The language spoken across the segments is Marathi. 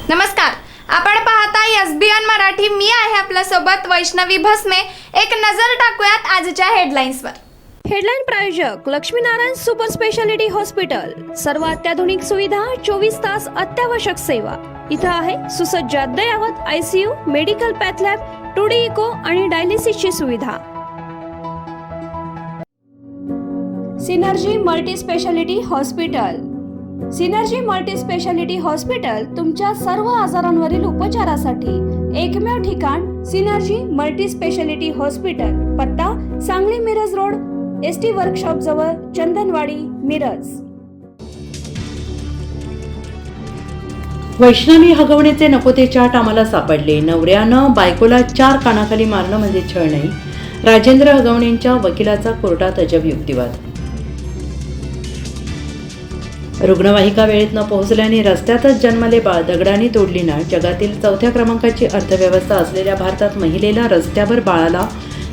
नमस्कार, आपण पाहताय एसबीएन मराठी. मी आहे आपल्या सोबत वैष्णवी भस्मे. एक नजर टाकूयात आजच्या हेडलाईन्सवर. हेडलाईन प्रायोजक लक्ष्मीनारायण सुपर स्पेशालिटी हॉस्पिटल. सर्व अत्याधुनिक सुविधा, 24 तास अत्यावश्यक सेवा. इथं आहे सुसज्ज अद्ययावत ICU, medical path lab, 2D echo आणि डायलिसिसची सुविधा. Synergy Multi Speciality Hospital. Synergy Multi Speciality Hospital तुमच्या सर्व आजारांवरील उपचारासाठी एकमेव ठिकाण. Synergy Multi Speciality Hospital. पत्ता Sangli Miraj road, ST workshop जवळ, चंदनवाडी, मिरज. वैष्णवी हगवणेचे नको ते चाट आम्हाला सापडले. नवऱ्यानं बायकोला 4 कानाखाली मारणं म्हणजे छळ नाही. राजेंद्र हगवणेंच्या वकिलाचा कोर्टात अजब युक्तिवाद. रुग्णवाहिका वेळेत न पोहोचल्याने रस्त्यातच जन्मले बाळ दगडाने तोडली नाळ. जगातील 4थ्या क्रमांकाची अर्थव्यवस्था असलेल्या भारतात महिलेला रस्त्यावर बाळाला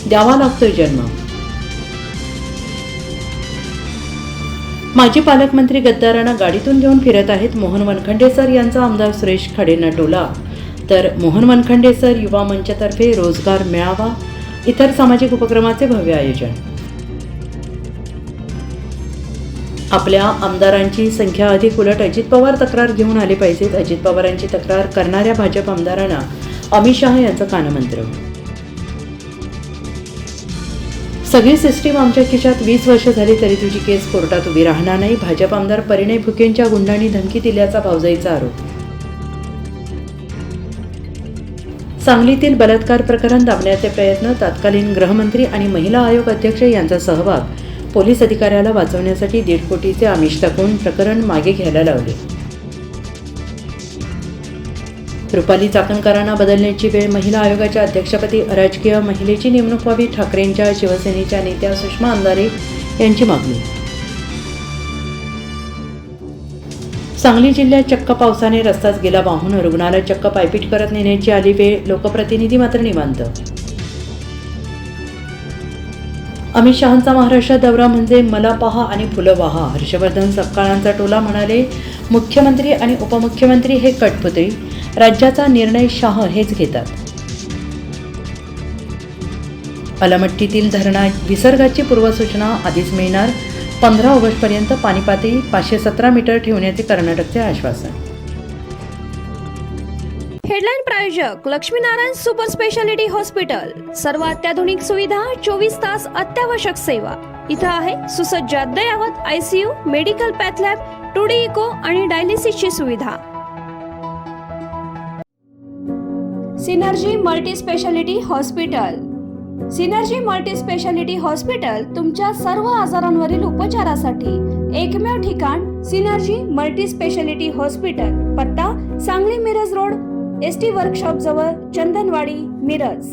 द्यावा लागतोय जन्म. माजी पालकमंत्री गद्दारांना गाडीतून घेऊन फिरत आहेत. मोहन वनखंडे सर यांचा आमदार सुरेश खाडेंना टोला. तर मोहन वनखंडे सर युवा मंचतर्फे रोजगार मेळावा, इतर सामाजिक उपक्रमाचे भव्य आयोजन. आपल्या आमदारांची संख्या अधिक, उलट अजित पवार तक्रार घेऊन आले पाहिजेत. अजित पवारांची तक्रार करणाऱ्या भाजप आमदारांना अमित शहा यांचं कानमंत्र. सगळी सिस्टीम आमच्या खिशात, 20 वर्ष झाली तरी तुझी केस कोर्टात उभी राहणार नाही. भाजप आमदार परिणय फुकेंच्या गुंडांनी धमकी दिल्याचा भावजाईचा आरोप. सांगलीतील बलात्कार प्रकरण दाबण्याचे प्रयत्न, तत्कालीन गृहमंत्री आणि महिला आयोग अध्यक्ष यांचा सहभाग. पोलीस अधिकाऱ्याला वाचवण्यासाठी 1.5 कोटीचे आमिष टाकून प्रकरण मागे घ्यायला लावले. रुपाली चाकणकरांना बदलण्याची वेळ, महिला आयोगाच्या अध्यक्षपदी अराजकीय महिलेची नेमणूक व्हावी. ठाकरेंच्या शिवसेनेच्या नेत्या सुषमा अंधारे यांची मागणी. सांगली जिल्ह्यात चक्क पावसाने रस्ताच गेला वाहून. रुग्णाला चक्क पायपीट करत नेण्याची आली वेळ. लोकप्रतिनिधी मात्र निवांत. अमित शहांचा महाराष्ट्र दौरा म्हणजे मला पहा आणि फुलं वाहा. हर्षवर्धन सपकाळांचा टोला म्हणाले, मुख्यमंत्री आणि उपमुख्यमंत्री हे कठपुतळी, राज्याचा निर्णय शाह हेच घेतात. अलमट्टीतील धरणात विसर्गाची पूर्वसूचना आधीच मिळणार. 15 ऑगस्टपर्यंत पाणीपातळी 517 मीटर ठेवण्याचे कर्नाटकचे आश्वासन. हेडलाईन प्रायोजक लक्ष्मीनारायण सुपर स्पेशालिटी हॉस्पिटल. सर्व अत्याधुनिक सुविधा, 24 तास अत्यावश्यक सेवा. इथं आहे सुसज्ज अद्ययावत ICU, medical path lab, 2D echo आणि डायलिसिसची सुविधा. Synergy Multi Speciality Hospital. Synergy Multi Speciality Hospital तुमच्या सर्व आजारांवरील उपचारासाठी एकमेव ठिकाण. Synergy Multi Speciality Hospital. पत्ता Sangli Miraj road, ST workshop जवळ, चंदनवाडी, मिरज.